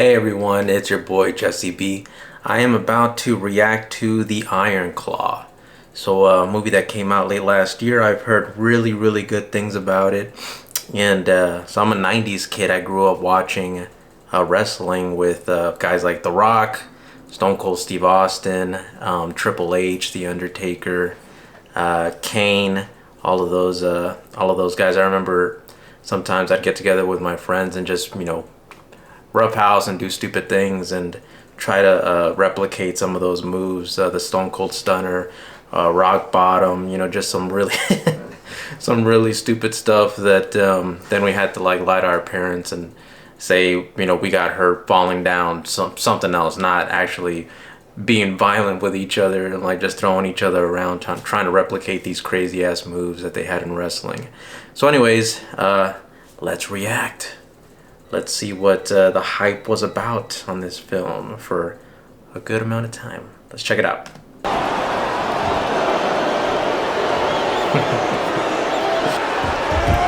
Hey everyone, it's your boy Jesse B. I am about to react to The Iron Claw. So a movie that came out late last year. I've heard really good things about it. And so I'm a 90s kid. I grew up watching wrestling with guys like The Rock, Stone Cold Steve Austin, Triple H, The Undertaker, Kane, all of those guys. I remember sometimes I'd get together with my friends and just, roughhouse and do stupid things and try to replicate some of those moves, the Stone Cold Stunner, Rock Bottom, just some really some really stupid stuff that then we had to lie to our parents and say, we got hurt falling down, something else, not actually being violent with each other and just throwing each other around, trying to replicate these crazy ass moves that they had in wrestling. So anyways, let's react. Let's see what the hype was about on this film for a good amount of time. Let's check it out.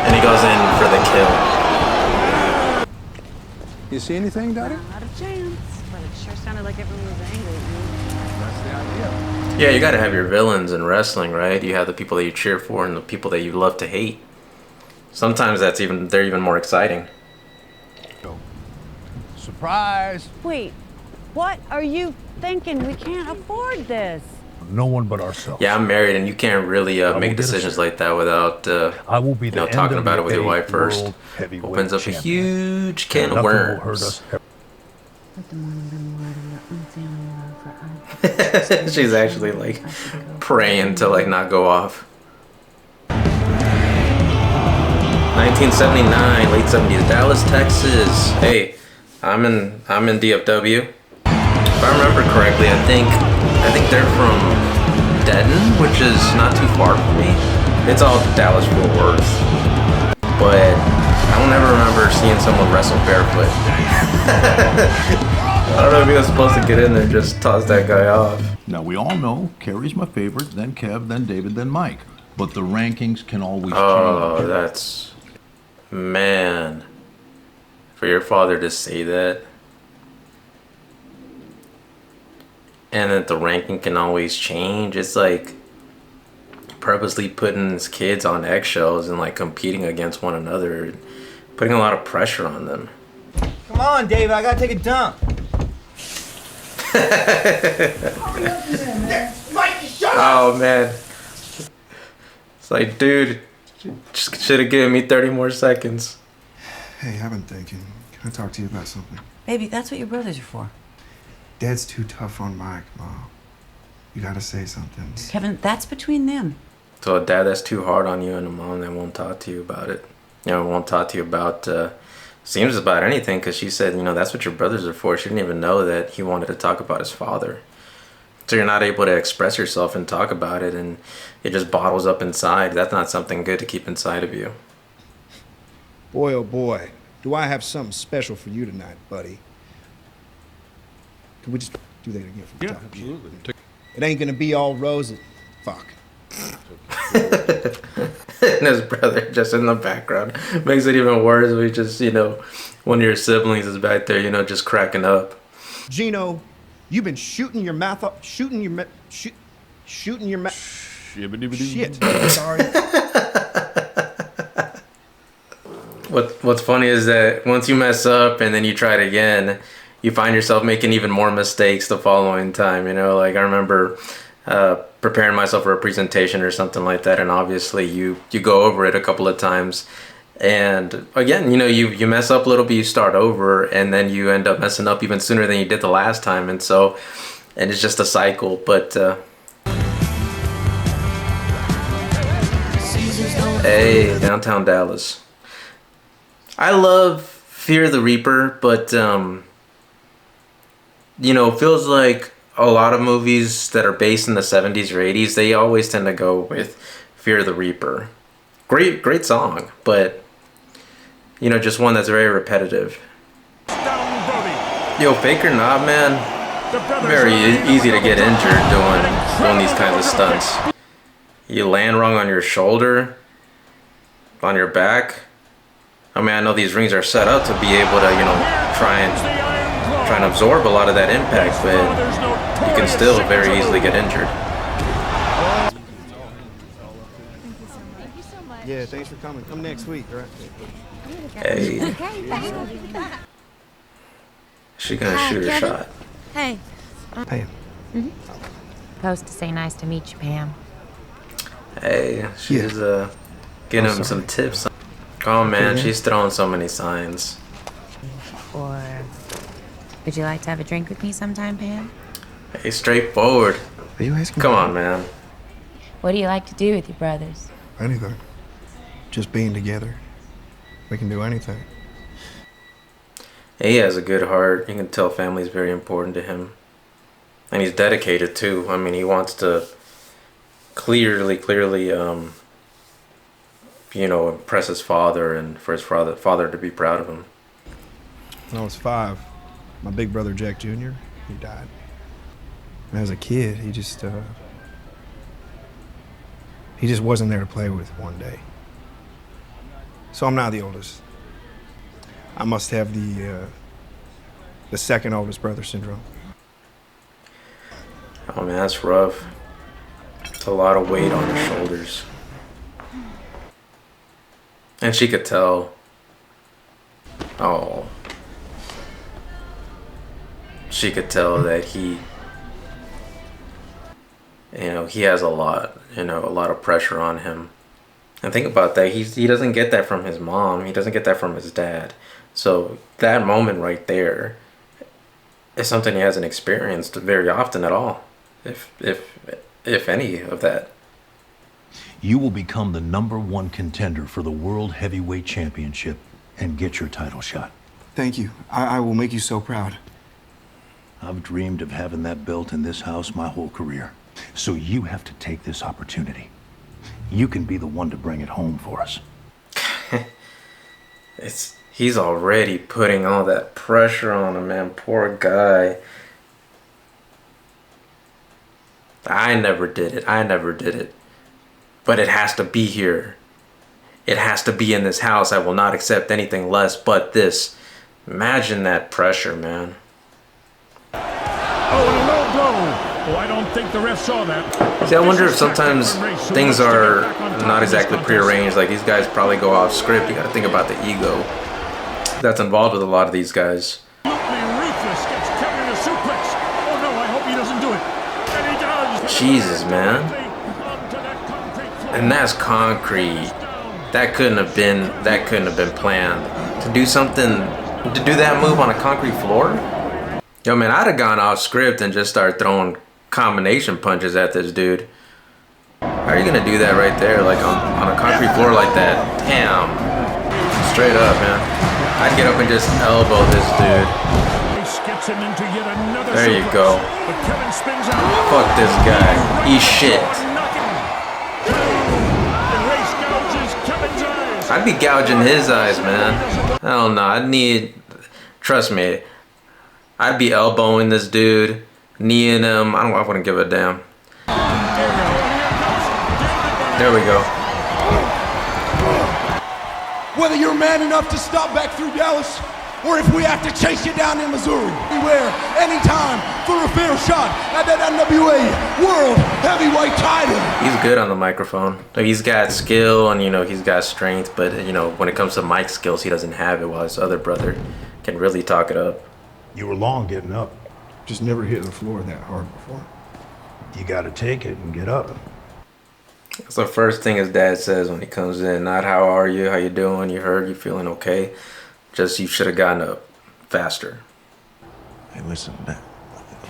And he goes in for the kill. You see anything, Daddy? Not a chance, but it sure sounded like everyone was angry at me. That's the idea. Yeah, you gotta have your villains in wrestling, right? You have the people that you cheer for and the people that you love to hate. Sometimes they're even more exciting. Surprise! Wait, what are you thinking? We can't afford this. No one but ourselves. Yeah, I'm married, and you can't really make decisions like that without I will be the talking about it with your NWA wife first. World Heavyweight Opens up a Champion. huge can of Nothing will hurt worms. us. She's actually praying to not go off. 1979, late 70s, Dallas, Texas. Hey, I'm in DFW. If I remember correctly, I think they're from Denton, which is not too far from me. It's all Dallas Fort Worth. But I don't ever remember seeing someone wrestle barefoot. I don't know if he was supposed to get in there and just toss that guy off. Now, we all know Kerry's my favorite, then Kev, then David, then Mike. But the rankings can always Oh, change. that's... Man. For your father to say that. And that the ranking can always change. It's like purposely putting his kids on eggshells and competing against one another. Putting a lot of pressure on them. Come on, Dave, I gotta take a dump. Mike, shut up! Oh, man. It's like, dude, just should have given me 30 more seconds. Hey, I've been thinking. Can I talk to you about something? Baby, that's what your brothers are for. Dad's too tough on Mike, Mom. You gotta say something. Kevin, that's between them. So a dad that's too hard on you and a mom that won't talk to you about it. Won't talk to you about, seems about anything, because she said, that's what your brothers are for. She didn't even know that he wanted to talk about his father. So you're not able to express yourself and talk about it, and it just bottles up inside. That's not something good to keep inside of you. Boy, oh boy, do I have something special for you tonight, buddy. Can we just do that again from the top? Absolutely. It ain't gonna be all roses. Fuck. And his brother just in the background makes it even worse. We just, one of your siblings is back there, just cracking up. Gino, you've been shooting your mouth up, shooting your mouth. Shit. Sorry. What's funny is that once you mess up and then you try it again, you find yourself making even more mistakes the following time. I remember preparing myself for a presentation or something like that, and obviously you go over it a couple of times, and again, you mess up a little bit, you start over, and then you end up messing up even sooner than you did the last time, and it's just a cycle. But hey, downtown Dallas. I love Fear the Reaper, but feels like a lot of movies that are based in the 70s or 80s, they always tend to go with Fear the Reaper. Great song, but just one that's very repetitive. Yo, fake or not, man, very easy to get injured doing these kinds of stunts. You land wrong on your shoulder, on your back. I mean, I know these rings are set up to be able to, try and trying to absorb a lot of that impact, but you can still very easily get injured. Yeah, thanks for coming. Come next week, all right? Hey. She gonna shoot her shot. Hey. Pam. Supposed to say nice to meet you, Pam. Hey, she's getting him some tips. Oh man, she's throwing so many signs. Or would you like to have a drink with me sometime, Pam? Hey, straightforward. Are you asking? Come on, man. What do you like to do with your brothers? Anything. Just being together. We can do anything. He has a good heart. You can tell family's very important to him. And he's dedicated too. I mean, he wants to clearly, you know, impress his father and for his father to be proud of him. When I was 5, my big brother Jack Jr., he died. And as a kid, he just wasn't there to play with one day. So I'm not the oldest. I must have the second oldest brother syndrome. Oh man, that's rough. It's a lot of weight on his shoulders. And she could tell. Oh. She could tell that he, you know, he has a lot of pressure on him. And think about that, he doesn't get that from his mom, he doesn't get that from his dad. So that moment right there is something he hasn't experienced very often at all, if any of that. You will become the #1 contender for the World Heavyweight Championship and get your title shot. Thank you. I will make you so proud. I've dreamed of having that belt in this house my whole career. So you have to take this opportunity. You can be the one to bring it home for us. He's already putting all that pressure on him, man. Poor guy. I never did it. But it has to be here. It has to be in this house. I will not accept anything less but this. Imagine that pressure, man. Oh, and a low blow. Oh, I don't think the ref saw that. See, I wonder if sometimes things are not exactly prearranged. Like, these guys probably go off script. You gotta think about the ego that's involved with a lot of these guys. Ruthless gets Kevin in a suplex. Oh no, I hope he doesn't do it. And he does. Jesus, man. And that's concrete. That couldn't have been planned. To do that move on a concrete floor? Yo, man, I'd have gone off script and just started throwing combination punches at this dude. How are you gonna do that right there, like on a concrete floor like that? Damn. Straight up, man. I'd get up and just elbow this dude. There you go. Fuck this guy. He's shit. I'd be gouging his eyes, man. Hell no, trust me, I'd be elbowing this dude, kneeing him. I wouldn't give a damn. There we go. Whether you're man enough to stop back through Dallas, or if we have to chase you down in Missouri, anywhere, anytime, for a fair shot at that NWA World Heavyweight title. He's good on the microphone. Like, he's got skill and, he's got strength, but, when it comes to mic skills, he doesn't have it, while his other brother can really talk it up. You were long getting up. Just never hit the floor that hard before. You gotta take it and get up. That's the first thing his dad says when he comes in. Not how are you, how you doing, you hurt, you feeling okay. Just you should have gotten up faster. Hey, listen,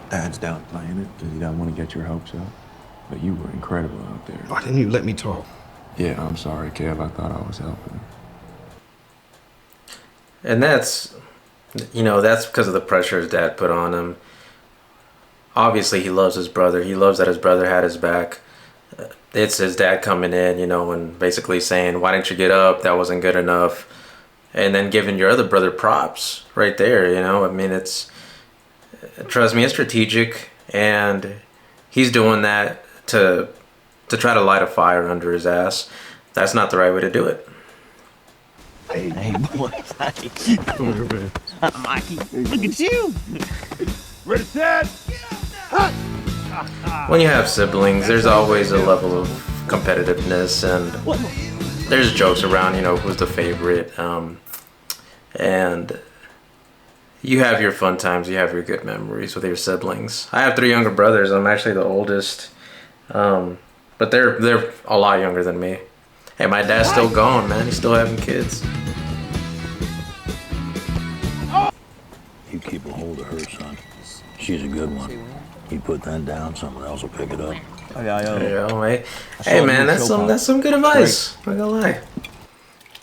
Dad's downplaying it because he doesn't want to get your hopes up. But you were incredible out there. Why didn't you let me talk? Yeah, I'm sorry, Kev. I thought I was helping. And that's because of the pressure his dad put on him. Obviously, he loves his brother. He loves that his brother had his back. It's his dad coming in, and basically saying, why didn't you get up? That wasn't good enough. And then giving your other brother props right there, I mean, trust me, it's strategic, and he's doing that to try to light a fire under his ass. That's not the right way to do it. Hey, boy. Mikey, look at you. Ready, set. When you have siblings, there's always a level of competitiveness, and there's jokes around, you know, who's the favorite, and you have your fun times, you have your good memories with your siblings. I have 3 younger brothers. I'm actually the oldest, but they're a lot younger than me. Hey, my dad's still going, man. He's still having kids. You keep a hold of her, son. She's a good one. You put that down, someone else will pick it up. Hey man, that's some good advice. Not gonna lie.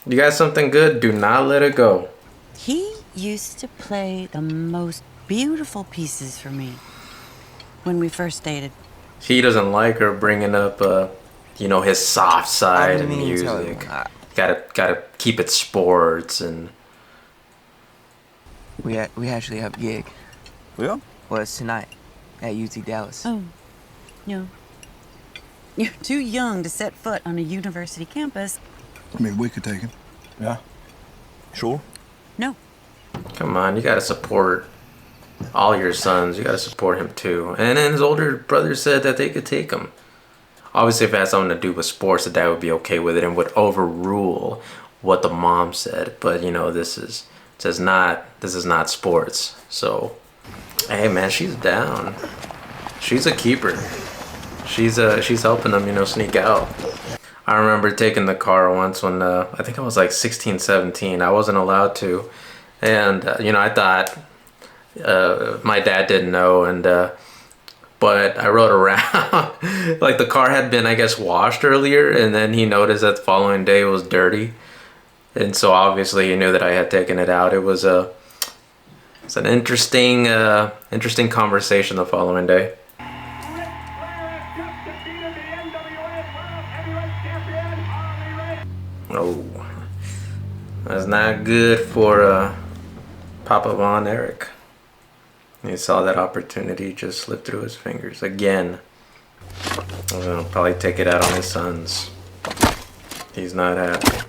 You got something good, do not let it go. He used to play the most beautiful pieces for me when we first dated. He doesn't like her bringing up, you know, his soft side in music. Gotta keep it sports and. We actually have a gig. Well? Well, it's tonight at UT Dallas. Oh, no. You're too young to set foot on a university campus. I mean, we could take him. Yeah? Sure? No. Come on, you gotta support all your sons. You gotta support him too. And then his older brother said that they could take him. Obviously, if it had something to do with sports, the dad would be okay with it and would overrule what the mom said. But you know, this is not sports. So, hey man, she's down. She's a keeper. She's helping them, you know, sneak out. I remember taking the car once when I think I was like 16, 17. I wasn't allowed to, and you know, I thought my dad didn't know, and but I rode around. Like the car had been, I guess, washed earlier, and then he noticed that the following day it was dirty, and so obviously he knew that I had taken it out. It was it's an interesting conversation the following day. Oh, that's not good for Papa Von Erich. He saw that opportunity, just slipped through his fingers again. He'll probably take it out on his sons. He's not happy.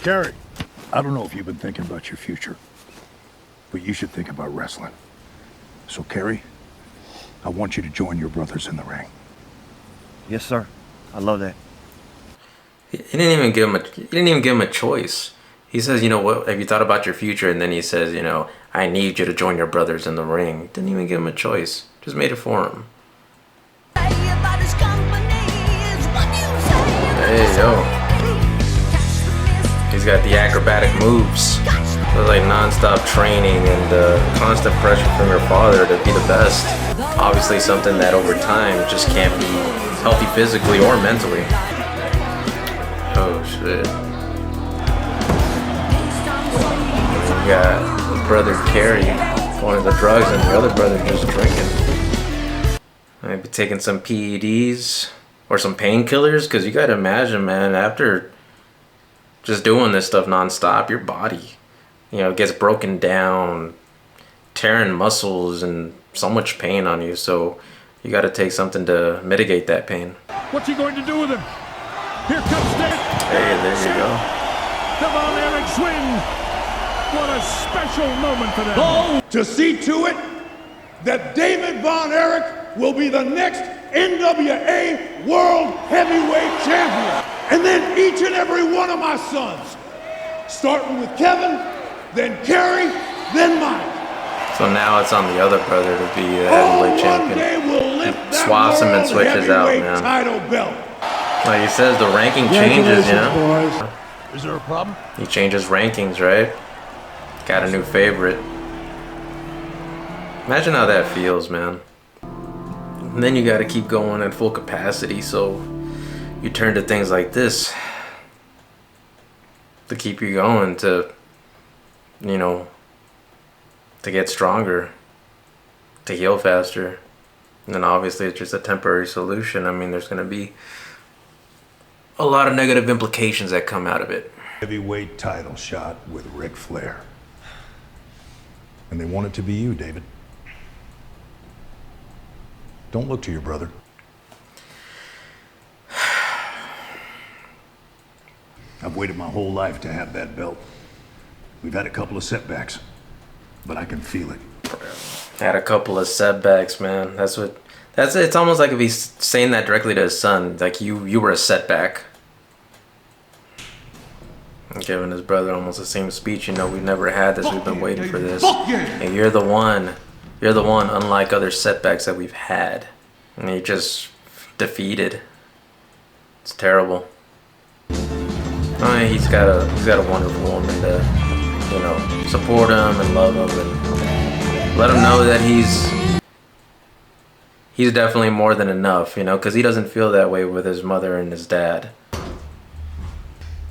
Gary, I don't know if you've been thinking about your future, but you should think about wrestling. So, Kerry, I want you to join your brothers in the ring. Yes, sir. I love that. He didn't even give him a choice. He says, you know what, have you thought about your future? And then he says, you know, I need you to join your brothers in the ring. Didn't even give him a choice. Just made it for him. Hey, yo. He's got the acrobatic moves. It's like non-stop training and constant pressure from your father to be the best. Obviously something that over time just can't be healthy physically or mentally. Oh shit. You got brother Kerry, one of the drugs, and the other brother just drinking. Maybe taking some PEDs or some painkillers, because you gotta imagine, man, after just doing this stuff nonstop, your body, you know, gets broken down, tearing muscles and so much pain on you. So you gotta take something to mitigate that pain. What's he going to do with him? Here comes David. Hey, there you go. The Von Erichs win. What a special moment for them. To see to it that David Von Erich will be the next NWA World Heavyweight Champion. And then each and every one of my sons, starting with Kevin, then Kerry, then Mike. So now it's on the other brother to be the heavyweight champion. Swaps him and switches out, man. Title belt. Like he says, the ranking changes, you know? Boys. Is there a problem? He changes rankings, right? Got a new favorite. Imagine how that feels, man. And then you gotta keep going at full capacity, so you turn to things like this to keep you going, to, you know, to get stronger, to heal faster. And then obviously it's just a temporary solution. I mean, there's gonna be a lot of negative implications that come out of it. Heavyweight title shot with Ric Flair. And they want it to be you, David. Don't look to your brother. I've waited my whole life to have that belt. We've had a couple of setbacks, but I can feel it. Had a couple of setbacks, man. It's almost like if he's saying that directly to his son. Like, you were a setback. Giving his brother almost the same speech. You know, we've never had this. We've been waiting for this. And you're the one. You're the one, unlike other setbacks that we've had. And you're just defeated. It's terrible. I mean, he's got a wonderful woman to, you know, support him and love him and let him know that he's definitely more than enough, you know, because he doesn't feel that way with his mother and his dad.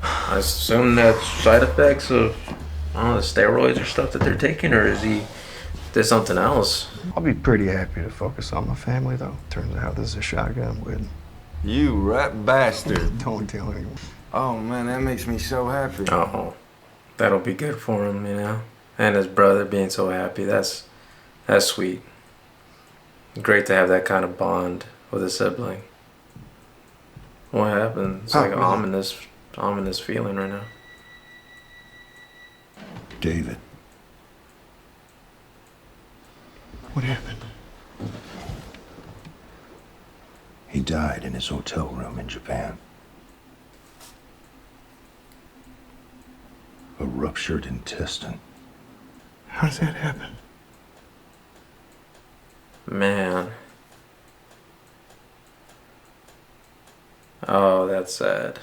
I assume that's side effects of, I don't know, the steroids or stuff that they're taking, or there's something else? I'll be pretty happy to focus on my family, though. Turns out this is a shotgun wedding. You rat bastard. Don't tell anyone. Oh, man, that makes me so happy. Oh, that'll be good for him, you know? And his brother being so happy, that's sweet. Great to have that kind of bond with a sibling. What happened? It's like an ominous feeling right now. David. What happened? He died in his hotel room in Japan. A ruptured intestine. How does that happen? Man. Oh, that's sad.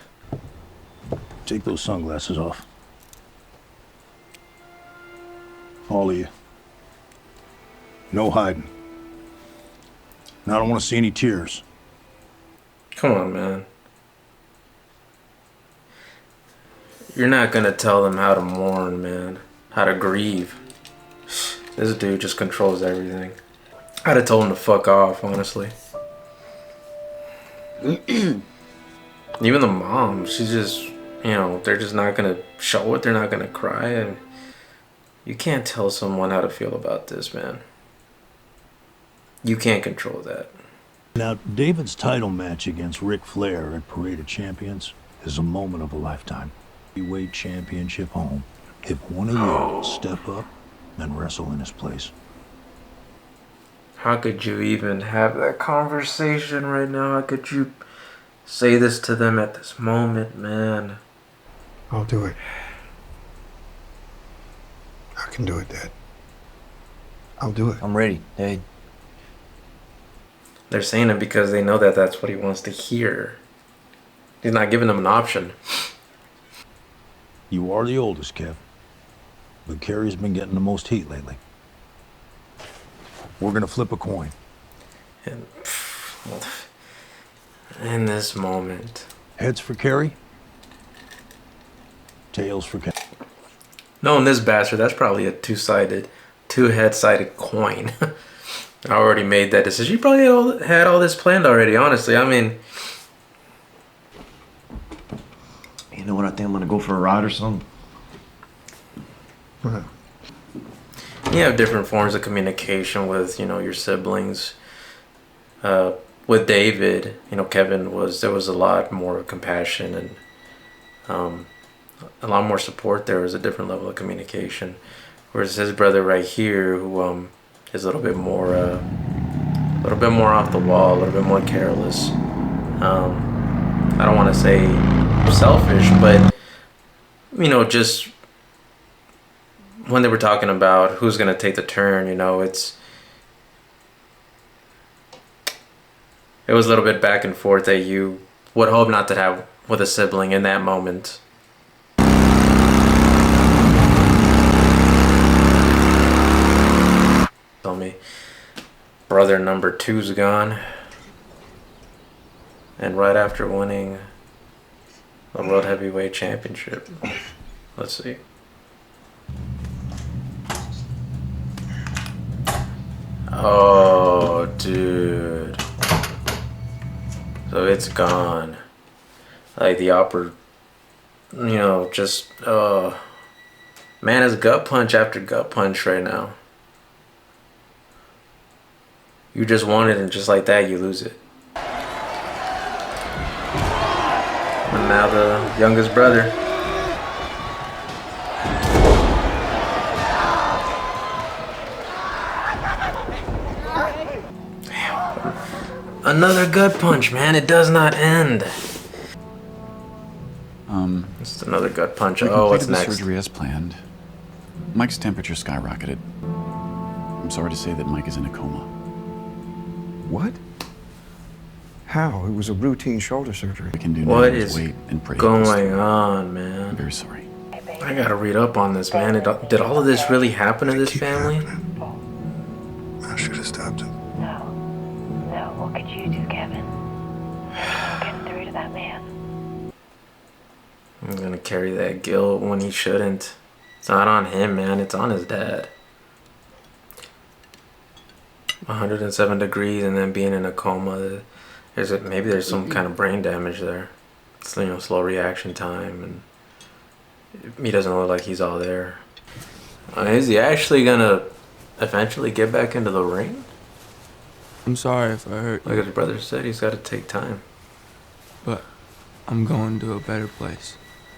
Take those sunglasses off. All of you. No hiding. And I don't want to see any tears. Come on, man. You're not gonna tell them how to mourn, man. How to grieve. This dude just controls everything. I'd have told him to fuck off, honestly. Even the mom, she's just, you know, they're just not gonna show it. They're not gonna cry. And you can't tell someone how to feel about this, man. You can't control that. Now, David's title match against Ric Flair at Parade of Champions is a moment of a lifetime. Heavyweight championship home. If one of you will step up and wrestle in his place. How could you even have that conversation right now? How could you say this to them at this moment, man? I'll do it. I can do it, Dad. I'll do it. I'm ready, Dad. They're saying it because they know that that's what he wants to hear. He's not giving them an option. You are the oldest, Kev. But Kerry's been getting the most heat lately. We're gonna flip a coin. And in this moment. Heads for Kerry. Tails for Kev. Knowing this bastard, that's probably a two-head-sided coin. I already made that decision. You probably had all this planned already, honestly. I mean... You know what? I think I'm gonna go for a ride or something. Right. You have different forms of communication with, you know, your siblings. With David, you know, there was a lot more compassion and a lot more support. There was a different level of communication. Whereas his brother right here, who is a little bit more off the wall, a little bit more careless. I don't want to say selfish, but you know, just when they were talking about who's gonna take the turn, you know, it was a little bit back and forth that you would hope not to have with a sibling in that moment. Tell me, brother number 2's gone, and right after winning the World Heavyweight Championship. Let's see. Oh, dude. So it's gone. Like the you know, just, man, it's gut punch after gut punch right now. You just won it, and just like that, you lose it. And now the youngest brother. Another gut punch, man. It does not end. Just another gut punch. We Oh, what's completed the next? surgery as planned. Mike's temperature skyrocketed. I'm sorry to say that Mike is in a coma. What? How? It was a routine shoulder surgery. We can do now What is is wait and pray. going on, man? I'm very sorry. I gotta read up on this, man. Did all of this really happen to this family? I should have stopped him. No, what could you do, Kevin? Getting through to that man. I'm gonna carry that guilt when he shouldn't. It's not on him, man. It's on his dad. 107 degrees and then being in a coma. Maybe there's some kind of brain damage there. It's, you know, slow reaction time, and he doesn't look like he's all there. Is he actually gonna eventually get back into the ring? I'm sorry if I hurt you. Like his brother said, he's got to take time. But I'm going to a better place.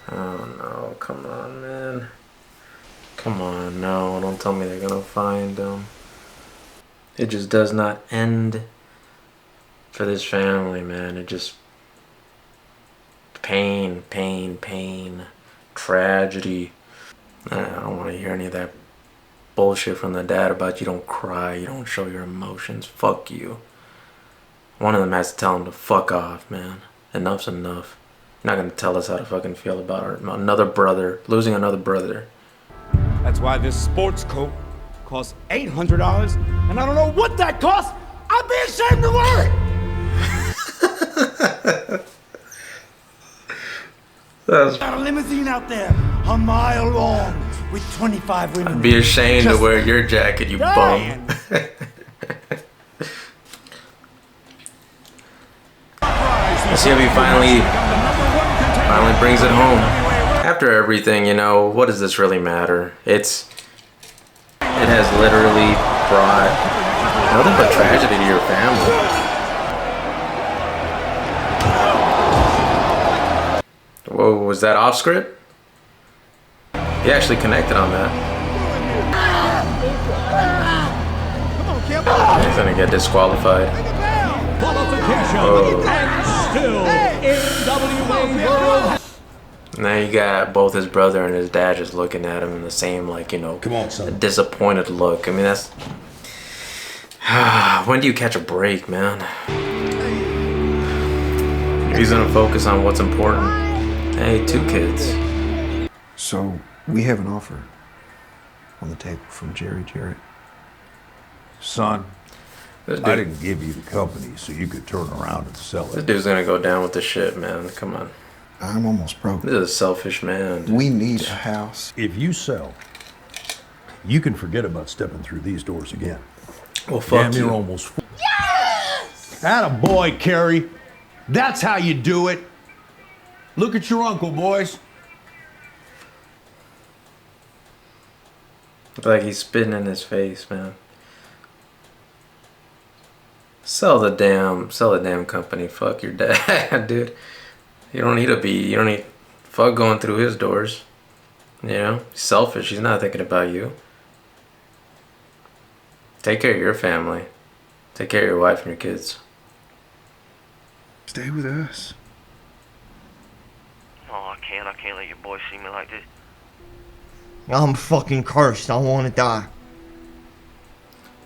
Oh no, come on, man. Come on, no, don't tell me they're gonna find him. It just does not end for this family, man. It just... pain, pain, pain. Tragedy. I don't want to hear any of that bullshit from the dad about you don't cry, you don't show your emotions. Fuck you. One of them has to tell him to fuck off, man. Enough's enough. You're not gonna tell us how to fucking feel about another brother, losing another brother. That's why this sports coat costs $800, and I don't know what that costs. I'd be ashamed to wear it. Got a limousine out there, a mile long, with 25 women. I'd be ashamed to wear your jacket, you bum. Let's see if he finally brings it home. After everything, you know, what does this really matter? It has literally brought nothing but tragedy to your family. Whoa, was that off script? He actually connected on that. He's gonna get disqualified. Now you got both his brother and his dad just looking at him in the same, like, you know, come on, son. Disappointed look. I mean, that's... when do you catch a break, man? He's gonna focus on what's important. Hey, 2 kids. So, we have an offer on the table from Jerry Jarrett. Son, I didn't give you the company so you could turn around and sell This it. dude's gonna go down with the shit, man. Come on. I'm almost broke. This is a selfish man. We need a house. If you sell, you can forget about stepping through these doors again. Well, fuck Damn, you. you're almost... Yes! Attaboy, Carrie. That's how you do it. Look at your uncle, boys. It's like he's spitting in his face, man. Sell the damn company. Fuck your dad, dude. You don't need fuck going through his doors. You know, he's selfish. He's not thinking about you. Take care of your family. Take care of your wife and your kids. Stay with us. No, I can't let your boy see me like this. I'm fucking cursed. I want to die.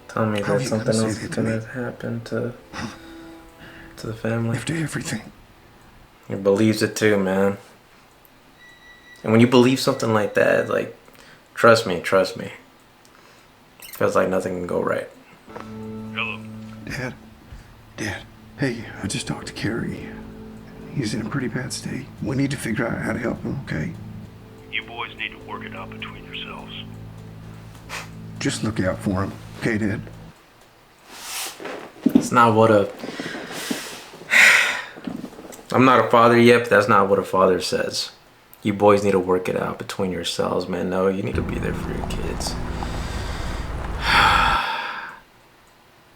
Tell me How that you something gonna say else that is to me? gonna happen to the family. After everything. He believes it too, man. And when you believe something like that, like, trust me. Feels like nothing can go right. Hello. Dad. Hey, I just talked to Carrie. He's in a pretty bad state. We need to figure out how to help him, okay? You boys need to work it out between yourselves. Just look out for him, okay, Dad? It's not what a... I'm not a father yet, but that's not what a father says. You boys need to work it out between yourselves, man. No, you need to be there for your kids.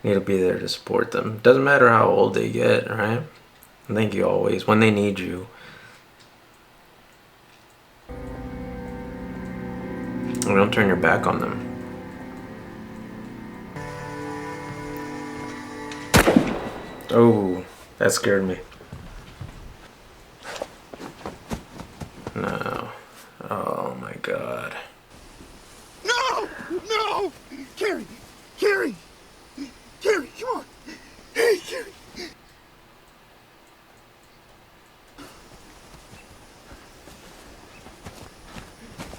You need to be there to support them. Doesn't matter how old they get, right? I think you always, when they need you. And don't turn your back on them. Oh, that scared me. No. Oh my God. No! No! Carrie! Carrie! Carrie, come on! Hey, Carrie!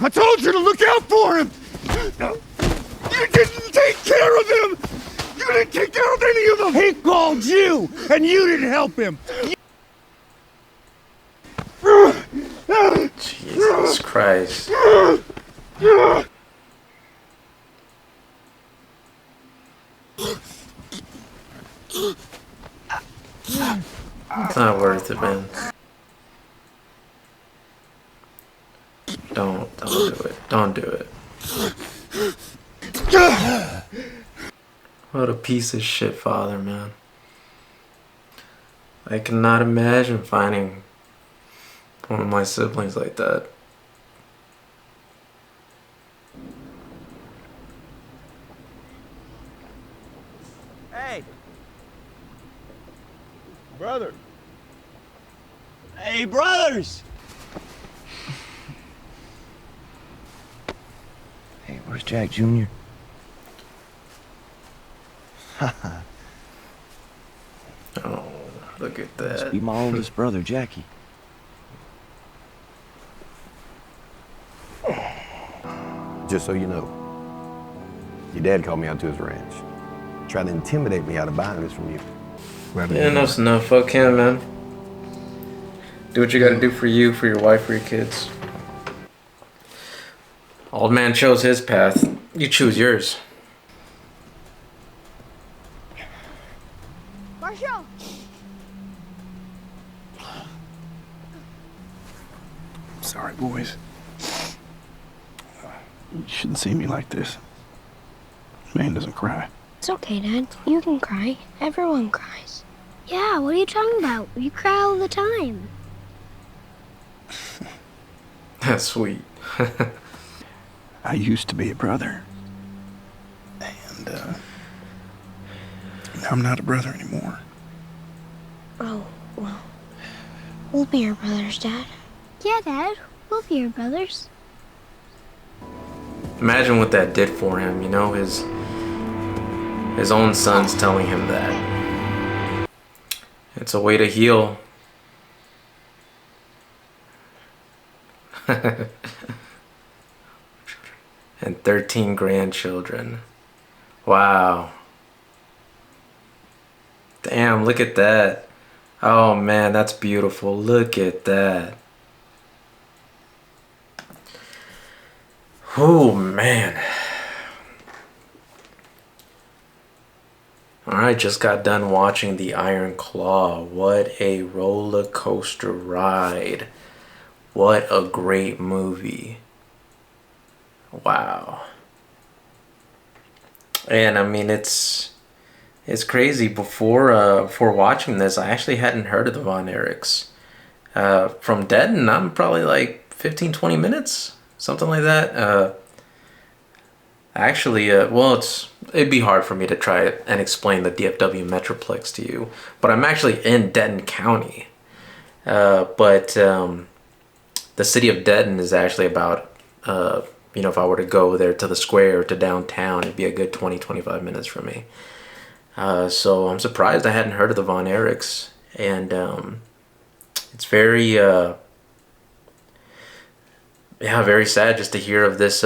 I told you to look out for him! You didn't take care of him! You didn't take care of any of them! He called you, and you didn't help him! Jesus Christ. It's not worth it, man. Don't do it. Don't do it. What a piece of shit father, man. I cannot imagine finding one of my siblings like that. Hey! Brother! Hey, brothers! Hey, where's Jack Jr.? Oh, look at that. Must be my oldest brother, Jackie. Just so you know, your dad called me out to his ranch. Tried to intimidate me out of buying this from you. Yeah, enough's enough. Fuck him, man. Do what you gotta do for you, for your wife, for your kids. Old man chose his path. You choose yours. Marshall! Sorry, boys. You shouldn't see me like this. Man doesn't cry. It's okay, Dad. You can cry. Everyone cries. Yeah, what are you talking about? You cry all the time. That's sweet. I used to be a brother. And, now I'm not a brother anymore. Oh, well. We'll be your brothers, Dad. Yeah, Dad. We'll be your brothers. Imagine what that did for him, you know, his own son's telling him that. It's a way to heal. And 13 grandchildren. Wow. Damn, look at that. Oh man, that's beautiful. Look at that. Oh man. Alright, just got done watching The Iron Claw. What a roller coaster ride. What a great movie. Wow. And I mean, it's crazy. Before watching this, I actually hadn't heard of the Von Erichs. From Denton, I'm probably like 15-20 minutes, something like that. Actually, well, it'd be hard for me to try and explain the DFW Metroplex to you, but I'm actually in Denton County. But the city of Denton is actually about, you know, if I were to go there to the square or to downtown, it'd be a good 20-25 minutes for me. So I'm surprised I hadn't heard of the Von Erichs, and it's very, yeah, very sad just to hear of this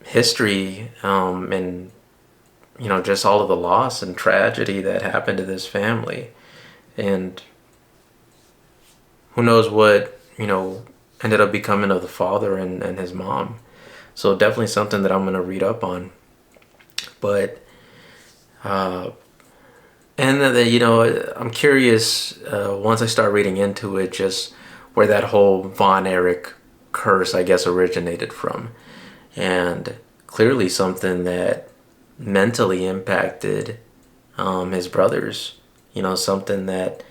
history, and you know, just all of the loss and tragedy that happened to this family, and who knows what, you know, ended up becoming of the father and his mom. So definitely something that I'm gonna read up on. But and then, you know, I'm curious once I start reading into it, just where that whole Von Erich curse, I guess, originated from. And clearly something that mentally impacted his brothers, you know, something that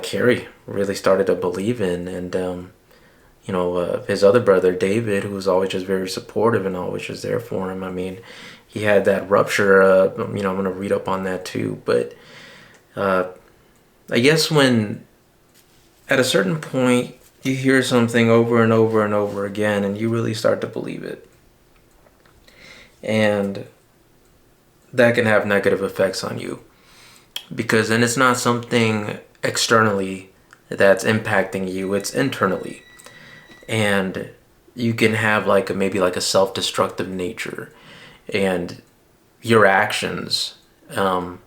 Carrie really started to believe in. And you know, his other brother David, who was always just very supportive and always just there for him, I mean, he had that rupture, you know, I'm gonna read up on that too. But I guess when at a certain point you hear something over and over and over again and you really start to believe it. And that can have negative effects on you. Because then it's not something externally that's impacting you, it's internally. And you can have like maybe like a self-destructive nature, and your actions are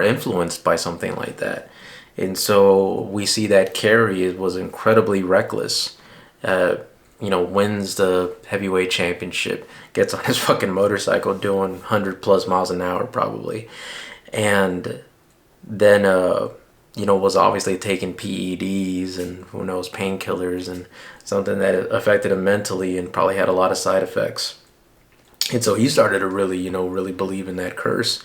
influenced by something like that. And so we see that Kerry was incredibly reckless, wins the heavyweight championship, gets on his fucking motorcycle doing 100 plus miles an hour probably, and then was obviously taking PEDs and who knows, painkillers, and something that affected him mentally and probably had a lot of side effects. And so he started to really, really believe in that curse.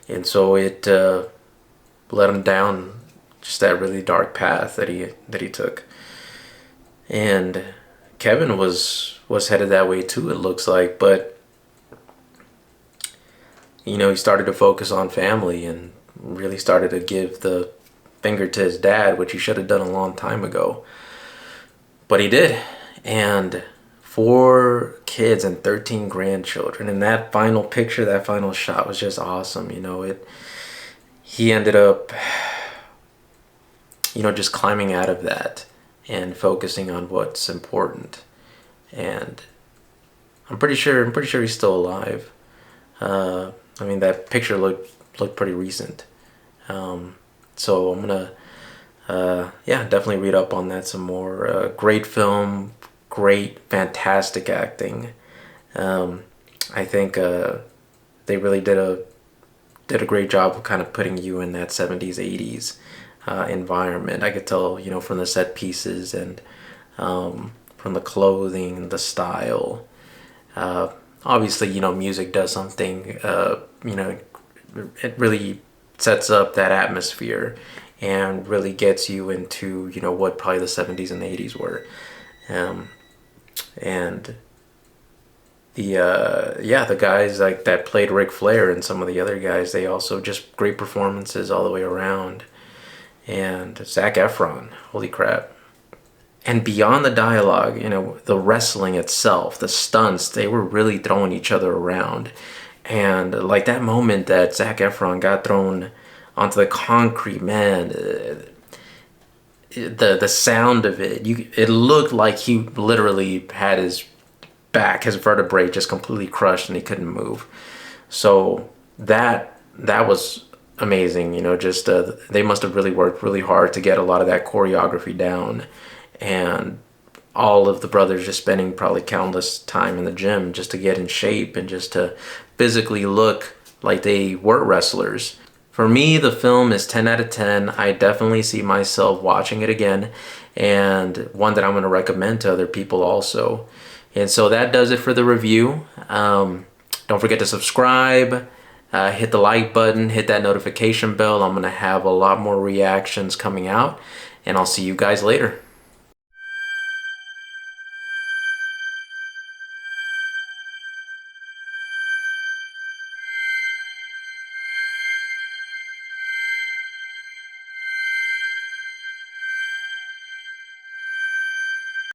And so it led him down just that really dark path that he took. And Kevin was headed that way too, it looks like, but he started to focus on family and really started to give the finger to his dad, which he should have done a long time ago. But he did. And 4 kids and 13 grandchildren. And that final picture, that final shot was just awesome. He ended up, just climbing out of that and focusing on what's important. And I'm pretty sure he's still alive. That picture looked pretty recent. So I'm gonna definitely read up on that some more. Great film, great, fantastic acting. I think they really did a great job of kind of putting you in that 70s, 80s environment. I could tell, from the set pieces and from the clothing, the style. Obviously, music does something. It really sets up that atmosphere and really gets you into, what probably the 70s and 80s were. And the guys like that played Ric Flair and some of the other guys, they also just great performances all the way around. And Zac Efron, holy crap. And beyond the dialogue, the wrestling itself, the stunts, they were really throwing each other around. And like that moment that Zac Efron got thrown onto the concrete, man, the sound of it, it looked like he literally had his back, his vertebrae just completely crushed and he couldn't move. So that was amazing. They must have really worked really hard to get a lot of that choreography down. And all of the brothers just spending probably countless time in the gym just to get in shape and just to physically look like they were wrestlers. For me, the film is 10 out of 10. I definitely see myself watching it again, and one that I'm going to recommend to other people also. And so that does it for the review. Don't forget to subscribe, hit the like button, hit that notification bell. I'm going to have a lot more reactions coming out, and I'll see you guys later.